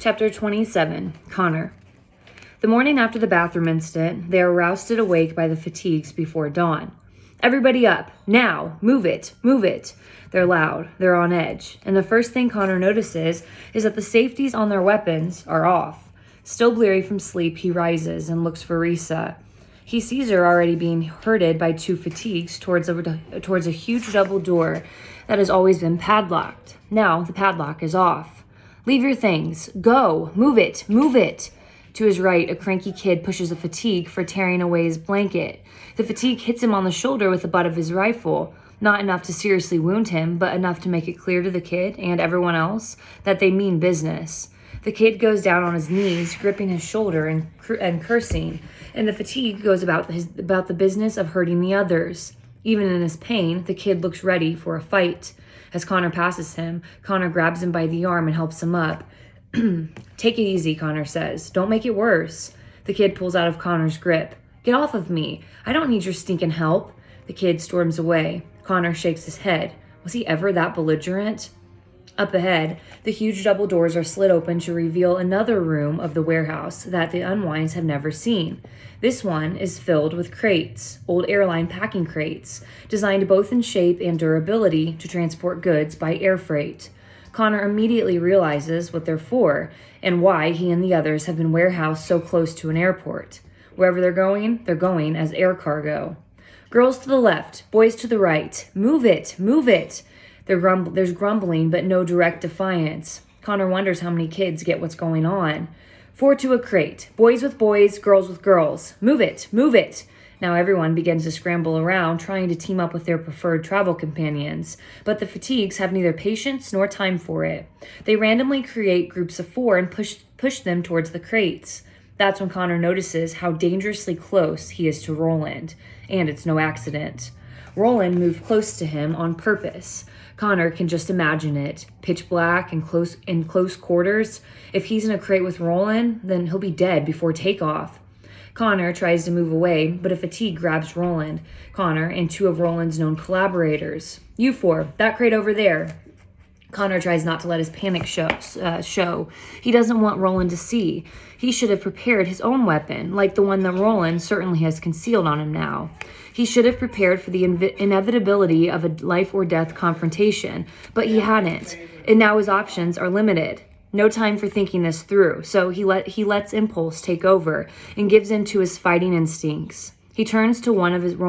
Chapter 27, Connor. The morning after the bathroom incident, they are rousted awake by the fatigues before dawn. Everybody up, now, move it, move it. They're loud, they're on edge, and the first thing Connor notices is that the safeties on their weapons are off. Still bleary from sleep, he rises and looks for Risa. He sees her already being herded by two fatigues towards a huge double door that has always been padlocked. Now the padlock is off. Leave your things. Go. Move it. Move it. To his right, a cranky kid pushes a fatigue for tearing away his blanket. The fatigue hits him on the shoulder with the butt of his rifle. Not enough to seriously wound him, but enough to make it clear to the kid and everyone else that they mean business. The kid goes down on his knees, gripping his shoulder and cursing, and the fatigue goes about the business of hurting the others. Even in his pain, the kid looks ready for a fight. As Connor passes him, Connor grabs him by the arm and helps him up. Take it easy, Connor says. Don't make it worse. The kid pulls out of Connor's grip. Get off of me. I don't need your stinking help. The kid storms away. Connor shakes his head. Was he ever that belligerent? Up ahead, the huge double doors are slid open to reveal another room of the warehouse that the Unwinds have never seen. This one is filled with crates, old airline packing crates, designed both in shape and durability to transport goods by air freight. Connor immediately realizes what they're for and why he and the others have been warehoused so close to an airport. Wherever they're going as air cargo. Girls to the left, boys to the right. Move it, move it. There's grumbling, but no direct defiance. Connor wonders how many kids get what's going on. 4 to a crate. Boys with boys, girls with girls. Move it, move it. Now everyone begins to scramble around, trying to team up with their preferred travel companions. But the fatigues have neither patience nor time for it. They randomly create groups of 4 and push them towards the crates. That's when Connor notices how dangerously close he is to Roland. And it's no accident. Roland moved close to him on purpose. Connor can just imagine it. Pitch black and in close quarters. If he's in a crate with Roland, then he'll be dead before takeoff. Connor tries to move away, but a fatigue grabs Roland, Connor, and 2 of Roland's known collaborators. You 4, that crate over there. Connor tries not to let his panic show. He doesn't want Roland to see. He should have prepared his own weapon, like the one that Roland certainly has concealed on him now. He should have prepared for the inevitability of a life or death confrontation, but he hadn't, and now his options are limited. No time for thinking this through, so he lets impulse take over and gives in to his fighting instincts. He turns to one of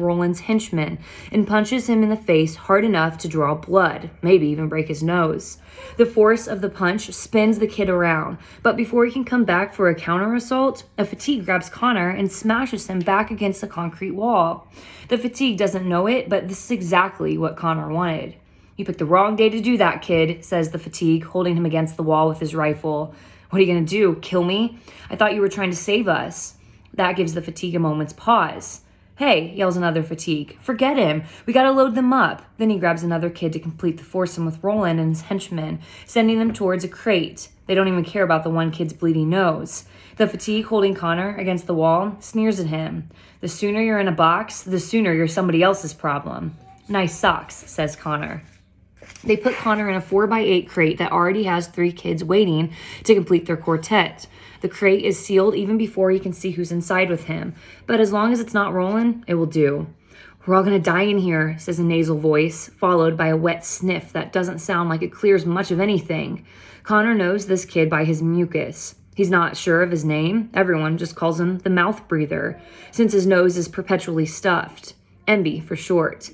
Roland's henchmen and punches him in the face hard enough to draw blood, maybe even break his nose. The force of the punch spins the kid around, but before he can come back for a counter assault, a fatigue grabs Connor and smashes him back against the concrete wall. The fatigue doesn't know it, but this is exactly what Connor wanted. You picked the wrong day to do that, kid, says the fatigue, holding him against the wall with his rifle. What are you going to do, kill me? I thought you were trying to save us. That gives the fatigue a moment's pause. Hey, yells another fatigue. Forget him. We gotta load them up. Then he grabs another kid to complete the foursome with Roland and his henchmen, sending them towards a crate. They don't even care about the one kid's bleeding nose. The fatigue holding Connor against the wall sneers at him. The sooner you're in a box, the sooner you're somebody else's problem. Nice socks, says Connor. They put Connor in a 4x8 crate that already has 3 kids waiting to complete their quartet. The crate is sealed even before he can see who's inside with him. But as long as it's not Roland, it will do. We're all going to die in here, says a nasal voice, followed by a wet sniff that doesn't sound like it clears much of anything. Connor knows this kid by his mucus. He's not sure of his name. Everyone just calls him the mouth breather, since his nose is perpetually stuffed. MB for short.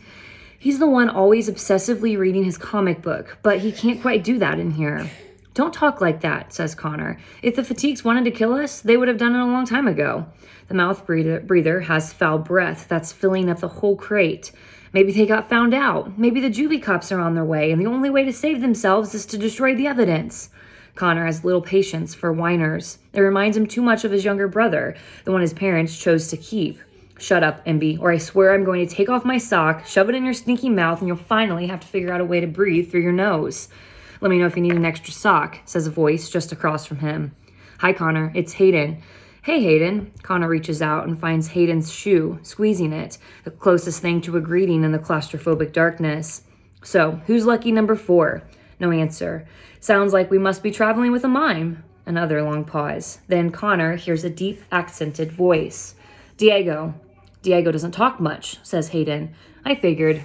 He's the one always obsessively reading his comic book, but he can't quite do that in here. Don't talk like that, says Connor. If the fatigues wanted to kill us, they would have done it a long time ago. The mouth breather has foul breath that's filling up the whole crate. Maybe they got found out. Maybe the juvie cops are on their way, and the only way to save themselves is to destroy the evidence. Connor has little patience for whiners. It reminds him too much of his younger brother, the one his parents chose to keep. Shut up, MB, or I swear I'm going to take off my sock, shove it in your stinky mouth, and you'll finally have to figure out a way to breathe through your nose. Let me know if you need an extra sock, says a voice just across from him. Hi, Connor. It's Hayden. Hey, Hayden. Connor reaches out and finds Hayden's shoe, squeezing it, the closest thing to a greeting in the claustrophobic darkness. So, who's lucky number 4? No answer. Sounds like we must be traveling with a mime. Another long pause. Then Connor hears a deep, accented voice. Diego. Diego doesn't talk much, says Hayden. I figured.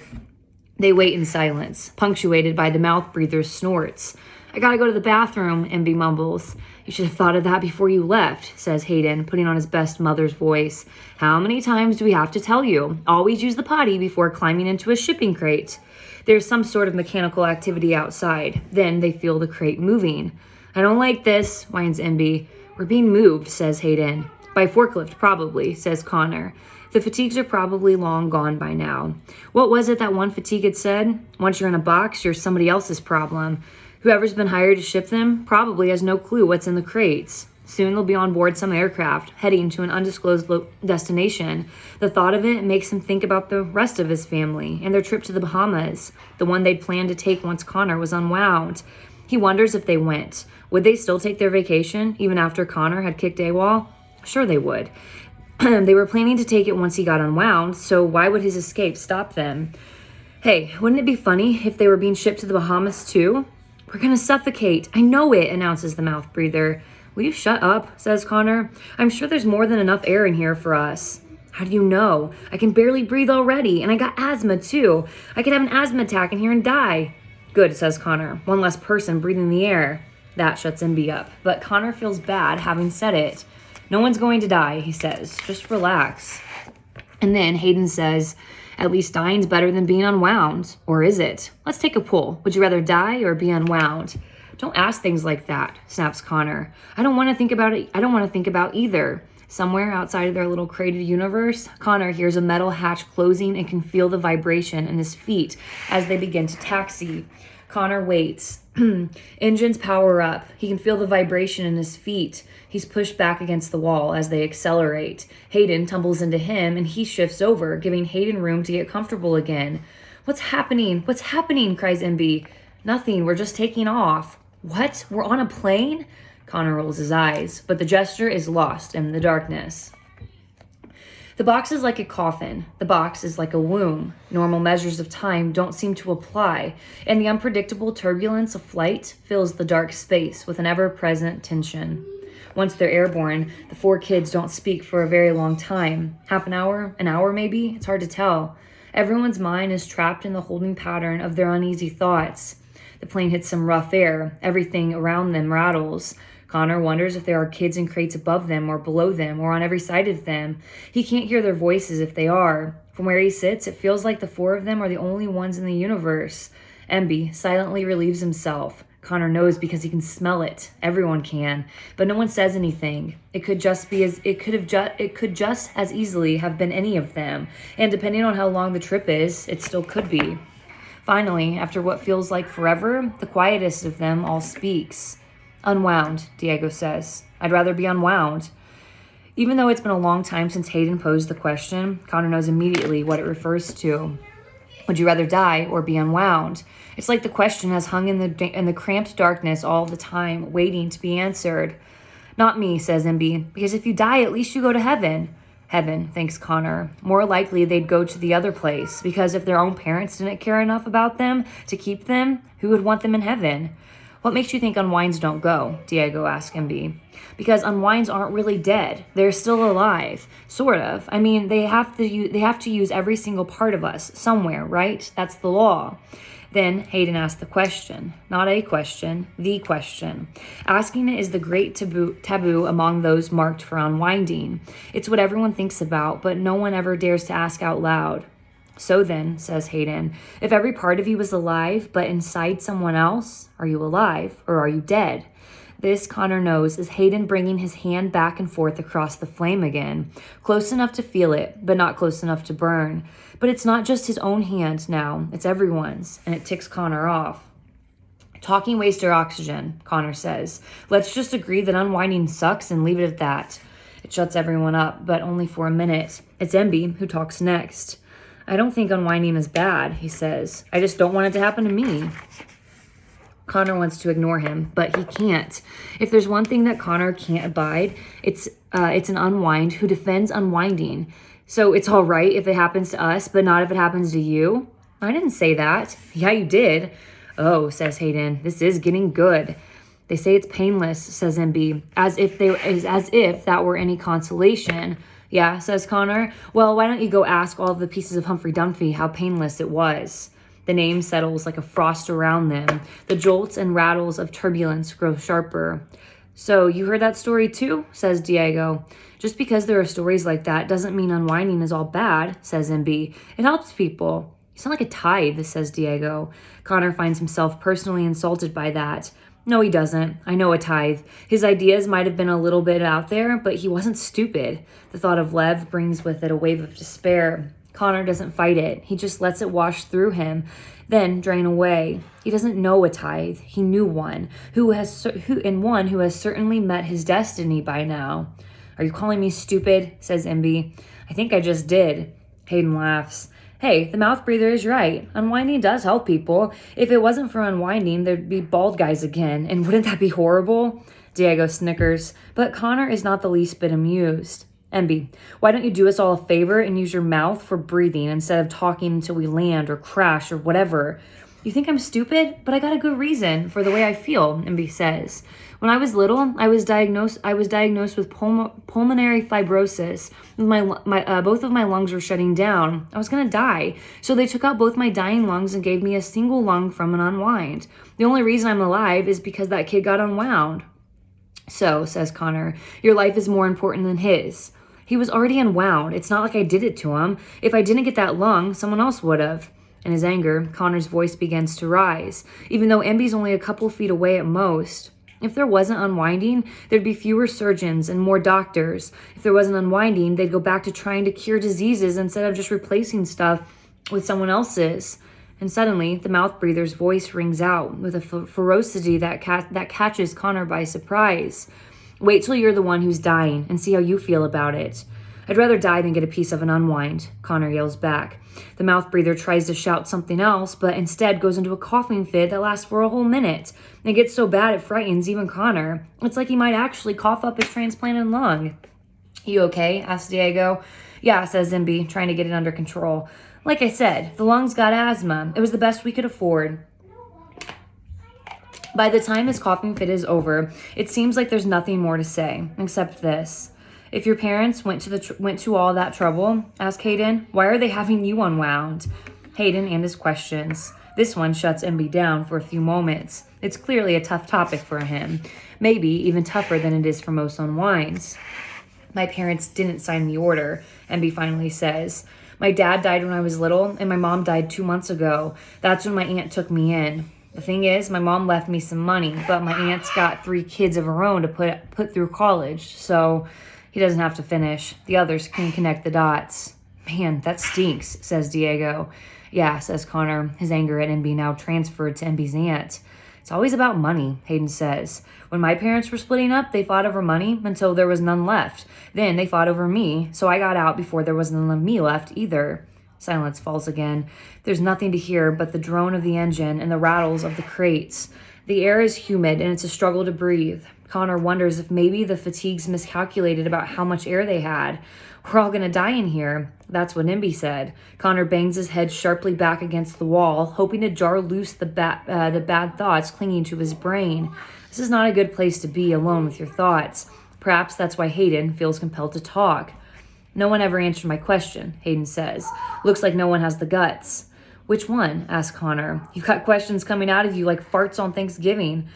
They wait in silence, punctuated by the mouth breather's snorts. I gotta go to the bathroom, MB mumbles. You should have thought of that before you left, says Hayden, putting on his best mother's voice. How many times do we have to tell you? Always use the potty before climbing into a shipping crate. There's some sort of mechanical activity outside. Then they feel the crate moving. I don't like this, whines MB. We're being moved, says Hayden. By forklift, probably, says Connor. The fatigues are probably long gone by now. What was it that one fatigue had said? Once you're in a box, you're somebody else's problem. Whoever's been hired to ship them probably has no clue what's in the crates. Soon they'll be on board some aircraft, heading to an undisclosed destination. The thought of it makes him think about the rest of his family and their trip to the Bahamas, the one they'd planned to take once Connor was unwound. He wonders if they went. Would they still take their vacation, even after Connor had kicked AWOL? Sure they would. They were planning to take it once he got unwound, so why would his escape stop them? Hey, wouldn't it be funny if they were being shipped to the Bahamas too? We're gonna suffocate. I know it, announces the mouth breather. Will you shut up, says Connor. I'm sure there's more than enough air in here for us. How do you know? I can barely breathe already, and I got asthma too. I could have an asthma attack in here and die. Good, says Connor. One less person breathing the air. That shuts MB up, but Connor feels bad having said it. No one's going to die, he says. Just relax. And then Hayden says, at least dying's better than being unwound. Or is it? Let's take a poll. Would you rather die or be unwound? Don't ask things like that, snaps Connor. I don't want to think about it. I don't want to think about either. Somewhere outside of their little crated universe, Connor hears a metal hatch closing and can feel the vibration in his feet as they begin to taxi. Connor waits. Engines power up. He can feel the vibration in his feet. He's pushed back against the wall as they accelerate. Hayden tumbles into him and he shifts over, giving Hayden room to get comfortable again. What's happening? What's happening? Cries MB. Nothing. We're just taking off. What? We're on a plane? Connor rolls his eyes, but the gesture is lost in the darkness. The box is like a coffin. The box is like a womb. Normal measures of time don't seem to apply, and the unpredictable turbulence of flight fills the dark space with an ever-present tension. Once they're airborne, the four kids don't speak for a very long time. Half an hour maybe? It's hard to tell. Everyone's mind is trapped in the holding pattern of their uneasy thoughts. The plane hits some rough air. Everything around them rattles. Connor wonders if there are kids in crates above them or below them or on every side of them. He can't hear their voices if they are. From where he sits, it feels like the four of them are the only ones in the universe. MB silently relieves himself. Connor knows because he can smell it. Everyone can, but no one says anything. It could just as easily have been any of them, and depending on how long the trip is, it still could be. Finally, after what feels like forever, the quietest of them all speaks. Unwound, Diego says. I'd rather be unwound. Even though it's been a long time since Hayden posed the question, Connor knows immediately what it refers to. Would you rather die or be unwound? It's like the question has hung in the cramped darkness all the time, waiting to be answered. Not me, says MB, because if you die, at least you go to heaven. Heaven, thinks Connor. More likely they'd go to the other place, because if their own parents didn't care enough about them to keep them, who would want them in heaven? What makes you think unwinds don't go? Diego asked MB. Because unwinds aren't really dead. They're still alive. Sort of. I mean, they have to use every single part of us somewhere, right? That's the law. Then Hayden asked the question. Not a question, the question. Asking it is the great taboo among those marked for unwinding. It's what everyone thinks about, but no one ever dares to ask out loud. So then, says Hayden, if every part of you is alive, but inside someone else, are you alive or are you dead? This, Connor knows, is Hayden bringing his hand back and forth across the flame again, close enough to feel it, but not close enough to burn. But it's not just his own hand now, it's everyone's, and it ticks Connor off. Talking wastes our oxygen, Connor says. Let's just agree that unwinding sucks and leave it at that. It shuts everyone up, but only for a minute. It's MB who talks next. I don't think unwinding is bad, he says. I just don't want it to happen to me. Connor wants to ignore him, but he can't. If there's one thing that Connor can't abide, it's an unwind who defends unwinding. So it's all right if it happens to us, but not if it happens to you? I didn't say that. Yeah, you did. Oh, says Hayden, this is getting good. They say it's painless, says MB, as if that were any consolation. Yeah, says Connor. Well, why don't you go ask all of the pieces of Humphrey Dumphy how painless it was? The name settles like a frost around them. The jolts and rattles of turbulence grow sharper. So, you heard that story too? Says Diego. Just because there are stories like that doesn't mean unwinding is all bad, says MB. It helps people. You sound like a tithe, says Diego. Connor finds himself personally insulted by that. No, he doesn't. I know a tithe. His ideas might have been a little bit out there, but he wasn't stupid. The thought of Lev brings with it a wave of despair. Connor doesn't fight it. He just lets it wash through him, then drain away. He doesn't know a tithe. He knew one, who has certainly met his destiny by now. Are you calling me stupid? Says MB. I think I just did. Hayden laughs. Hey, the mouth breather is right. Unwinding does help people. If it wasn't for unwinding, there'd be bald guys again, and wouldn't that be horrible? Diego snickers, but Connor is not the least bit amused. MB, why don't you do us all a favor and use your mouth for breathing instead of talking until we land or crash or whatever? You think I'm stupid? But I got a good reason for the way I feel, MB says. When I was little, I was diagnosed with pulmonary fibrosis. Both of my lungs were shutting down. I was going to die. So they took out both my dying lungs and gave me a single lung from an unwind. The only reason I'm alive is because that kid got unwound. So, says Connor, your life is more important than his. He was already unwound. It's not like I did it to him. If I didn't get that lung, someone else would have. In his anger, Connor's voice begins to rise, even though MB's only a couple feet away at most. If there wasn't unwinding, there'd be fewer surgeons and more doctors. If there wasn't unwinding, they'd go back to trying to cure diseases instead of just replacing stuff with someone else's. And suddenly, the mouth breather's voice rings out with a ferocity that catches Connor by surprise. Wait till you're the one who's dying and see how you feel about it. I'd rather die than get a piece of an unwind, Connor yells back. The mouth breather tries to shout something else, but instead goes into a coughing fit that lasts for a whole minute. It gets so bad it frightens even Connor. It's like he might actually cough up his transplanted lung. You okay? Asks Diego. Yeah, says Zimby, trying to get it under control. Like I said, the lungs got asthma. It was the best we could afford. By the time his coughing fit is over, it seems like there's nothing more to say, except this. If your parents went to all that trouble, asked Hayden, why are they having you unwound? Hayden and his questions. This one shuts MB down for a few moments. It's clearly a tough topic for him, maybe even tougher than it is for most unwinds. My parents didn't sign the order, MB finally says. My dad died when I was little, and my mom died 2 months ago. That's when my aunt took me in. The thing is, my mom left me some money, but my aunt's got 3 kids of her own to put through college, so he doesn't have to finish. The others can connect the dots. Man, that stinks, says Diego. Yeah, says Connor, his anger at MB now transferred to MB's aunt. It's always about money, Hayden says. When my parents were splitting up, they fought over money until there was none left. Then they fought over me, so I got out before there was none of me left either. Silence falls again. There's nothing to hear but the drone of the engine and the rattles of the crates. The air is humid and it's a struggle to breathe. Connor wonders if maybe the fatigues miscalculated about how much air they had. We're all gonna die in here. That's what Nimby said. Connor bangs his head sharply back against the wall, hoping to jar loose the bad thoughts clinging to his brain. This is not a good place to be alone with your thoughts. Perhaps that's why Hayden feels compelled to talk. No one ever answered my question, Hayden says. Looks like no one has the guts. Which one? Asks Connor. You've got questions coming out of you like farts on Thanksgiving.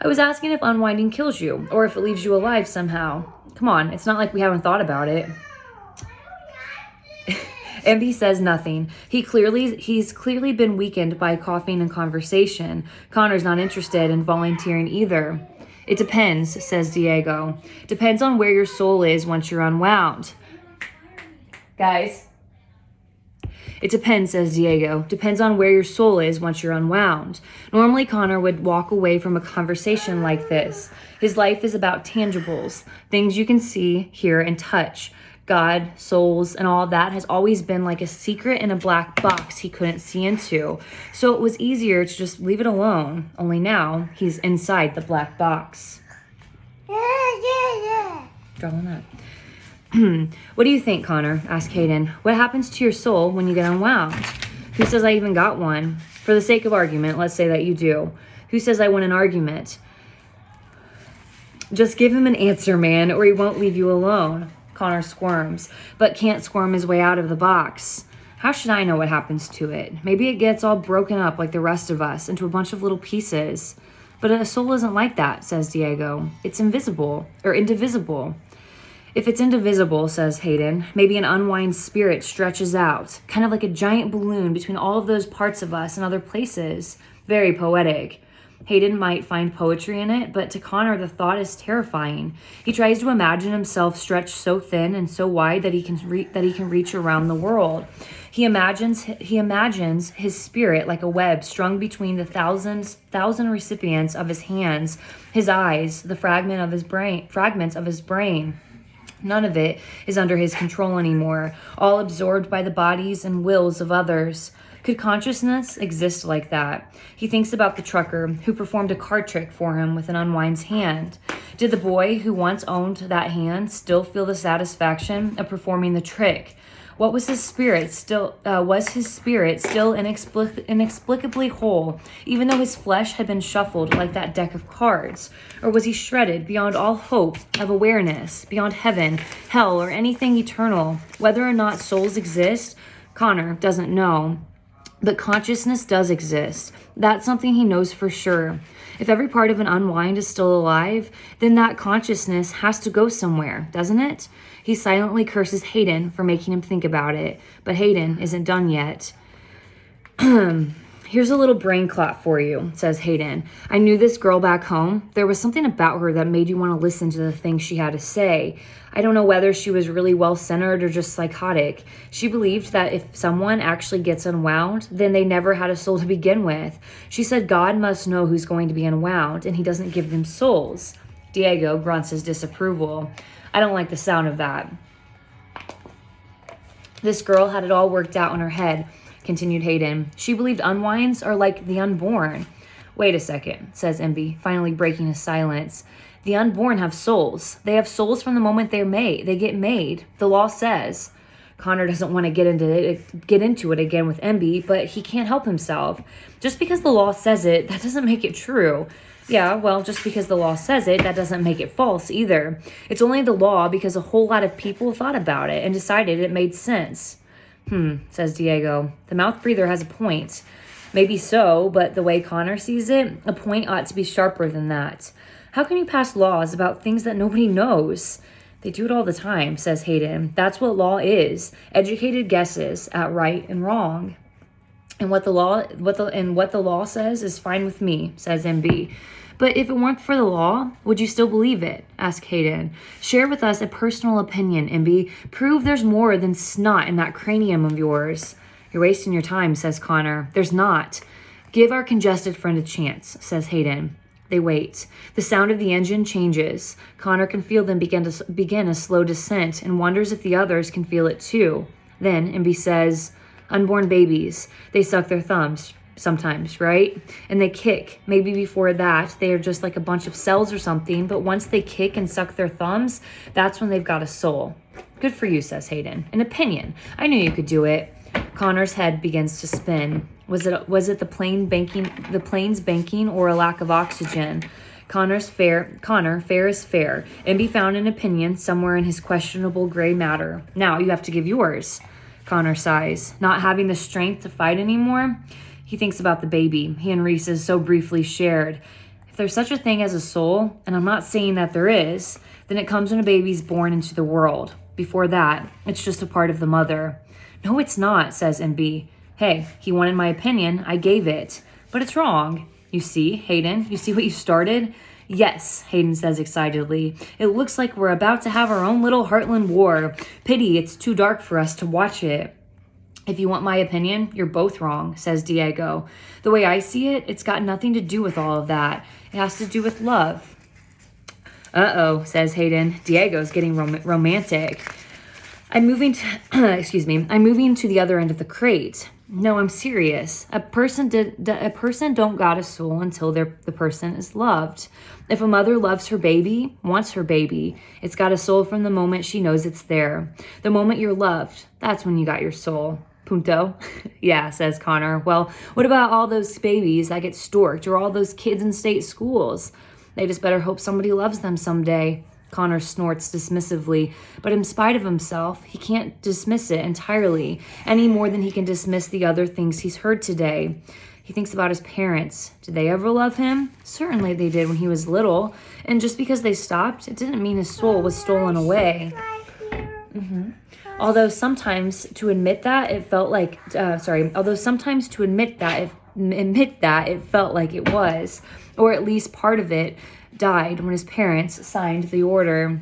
I was asking if unwinding kills you, or if it leaves you alive somehow. Come on, it's not like we haven't thought about it. MB says nothing. He's clearly been weakened by coughing and conversation. Connor's not interested in volunteering either. It depends, says Diego. Depends on where your soul is once you're unwound. Guys. It depends, says Diego. Depends on where your soul is once you're unwound. Normally, Connor would walk away from a conversation like this. His life is about tangibles, things you can see, hear, and touch. God, souls, and all that has always been like a secret in a black box he couldn't see into. So it was easier to just leave it alone. Only now, he's inside the black box. Draw on that. What do you think, Connor? Asked Hayden. What happens to your soul when you get unwound? Who says I even got one? For the sake of argument, let's say that you do. Who says I win an argument? Just give him an answer, man, or he won't leave you alone. Connor squirms, but can't squirm his way out of the box. How should I know what happens to it? Maybe it gets all broken up like the rest of us into a bunch of little pieces. But a soul isn't like that, says Diego. It's invisible, or indivisible. If it's indivisible, says Hayden, maybe an unwind spirit stretches out, kind of like a giant balloon between all of those parts of us and other places. Very poetic. Hayden might find poetry in it, but to Connor, the thought is terrifying. He tries to imagine himself stretched so thin and so wide that he can reach around the world. He imagines his spirit like a web strung between the thousand recipients of his hands, his eyes, the fragments of his brain. None of it is under his control anymore, all absorbed by the bodies and wills of others. Could consciousness exist like that? He thinks about the trucker who performed a card trick for him with an unwind's hand. Did the boy who once owned that hand still feel the satisfaction of performing the trick? What was his spirit still? Was his spirit still inexplicably whole, even though his flesh had been shuffled like that deck of cards? Or was he shredded beyond all hope of awareness, beyond heaven, hell, or anything eternal? Whether or not souls exist, Connor doesn't know. But consciousness does exist. That's something he knows for sure. If every part of an unwind is still alive, then that consciousness has to go somewhere, doesn't it? He silently curses Hayden for making him think about it, but Hayden isn't done yet. Here's a little brain clot for you, says Hayden. I knew this girl back home. There was something about her that made you want to listen to the things she had to say. I don't know whether she was really well-centered or just psychotic. She believed that if someone actually gets unwound, then they never had a soul to begin with. She said God must know who's going to be unwound, and he doesn't give them souls. Diego grunts his disapproval. I don't like the sound of that. This girl had it all worked out in her head, continued Hayden. She believed unwinds are like the unborn. Wait a second, says Emby, finally breaking his silence. The unborn have souls. They have souls from the moment they're made. They get made. The law says. Connor doesn't want to get into it again with Emby, but he can't help himself. Just because the law says it, that doesn't make it true. Yeah, well, just because the law says it, that doesn't make it false either. It's only the law because a whole lot of people thought about it and decided it made sense. Says Diego. The mouth breather has a point. Maybe so, but the way Connor sees it, a point ought to be sharper than that. How can you pass laws about things that nobody knows? They do it all the time, says Hayden. That's what law is. Educated guesses at right and wrong. And what the law says is fine with me, says MB. But if it weren't for the law, would you still believe it? Asked Hayden. Share with us a personal opinion, MB. Prove there's more than snot in that cranium of yours. You're wasting your time, says Connor. There's not. Give our congested friend a chance, says Hayden. They wait. The sound of the engine changes. Connor can feel them begin a slow descent and wonders if the others can feel it too. Then MB says, unborn babies, they suck their thumbs sometimes, right? And they kick. Maybe before that, they are just like a bunch of cells or something, but once they kick and suck their thumbs, that's when they've got a soul. Good for you, says Hayden. An opinion. I knew you could do it. Connor's head begins to spin. Was it the plane's banking or a lack of oxygen? Connor, fair is fair. MB found an opinion somewhere in his questionable gray matter. Now you have to give yours. Connor sighs. Not having the strength to fight anymore? He thinks about the baby he and Reese so briefly shared. If there's such a thing as a soul, and I'm not saying that there is, then it comes when a baby's born into the world. Before that, it's just a part of the mother. No, it's not, says MB. Hey, he wanted my opinion. I gave it. But it's wrong. You see, Hayden? You see what you started? Yes, Hayden says excitedly. It looks like we're about to have our own little Heartland war. Pity it's too dark for us to watch it. If you want my opinion, you're both wrong, says Diego. The way I see it, it's got nothing to do with all of that. It has to do with love. Uh-oh, says Hayden. Diego's getting romantic. I'm moving to the other end of the crate. No, I'm serious. A person don't got a soul until the person is loved. If a mother loves her baby, wants her baby, it's got a soul from the moment she knows it's there. The moment you're loved, that's when you got your soul. Punto. Yeah, says Connor. Well, what about all those babies that get storked or all those kids in state schools? They just better hope somebody loves them someday. Connor snorts dismissively, but in spite of himself, he can't dismiss it entirely, any more than he can dismiss the other things he's heard today. He thinks about his parents. Did they ever love him? Certainly they did when he was little, and just because they stopped, it didn't mean his soul was stolen away. Although sometimes to admit that it felt like, it felt like it was, or at least part of it died when his parents signed the order.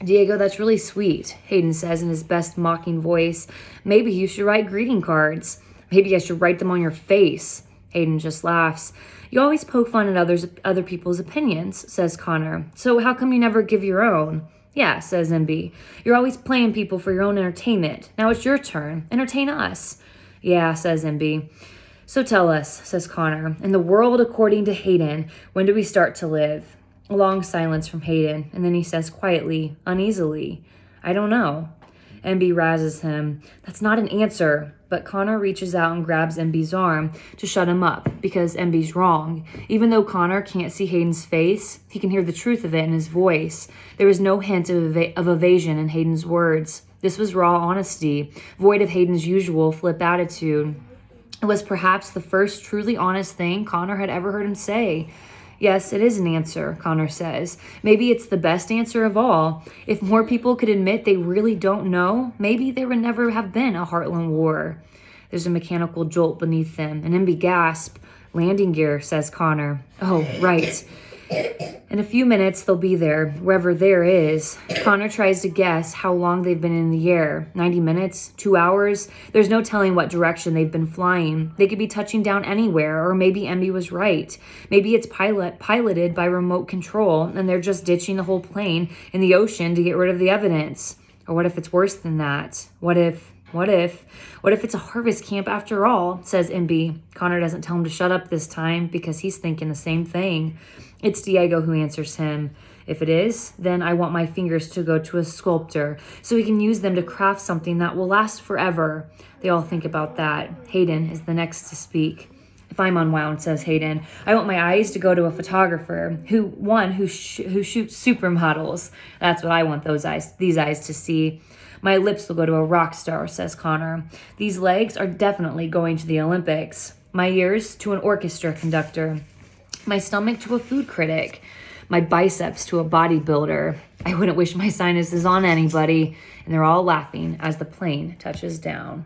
Diego, that's really sweet, Hayden says in his best mocking voice. Maybe you should write greeting cards. Maybe I should write them on your face. Hayden just laughs. You always poke fun at other people's opinions, says Connor. So how come you never give your own? Yeah, says MB. You're always playing people for your own entertainment. Now it's your turn. Entertain us. Yeah, says MB. So tell us, says Connor, in the world according to Hayden, when do we start to live? A long silence from Hayden, and then he says quietly, uneasily, I don't know. MB razzes him. That's not an answer. But Connor reaches out and grabs MB's arm to shut him up because MB's wrong. Even though Connor can't see Hayden's face, he can hear the truth of it in his voice. There was no hint of evasion in Hayden's words. This was raw honesty, void of Hayden's usual flip attitude. It was perhaps the first truly honest thing Connor had ever heard him say. Yes, it is an answer, Connor says. Maybe it's the best answer of all. If more people could admit they really don't know, maybe there would never have been a Heartland War. There's a mechanical jolt beneath them. An MB gasp. Landing gear, says Connor. Oh, right. In a few minutes, they'll be there, wherever there is. Connor tries to guess how long they've been in the air. 90 minutes? 2 hours? There's no telling what direction they've been flying. They could be touching down anywhere, or maybe MB was right. Maybe it's piloted by remote control, and they're just ditching the whole plane in the ocean to get rid of the evidence. Or what if it's worse than that? What if it's a harvest camp after all, says MB. Connor doesn't tell him to shut up this time because he's thinking the same thing. It's Diego who answers him. If it is, then I want my fingers to go to a sculptor so he can use them to craft something that will last forever. They all think about that. Hayden is the next to speak. If I'm unwound, says Hayden, I want my eyes to go to a photographer who shoots supermodels. That's what I want these eyes to see. My lips will go to a rock star, says Connor. These legs are definitely going to the Olympics. My ears to an orchestra conductor. My stomach to a food critic. My biceps to a bodybuilder. I wouldn't wish my sinuses on anybody. And they're all laughing as the plane touches down.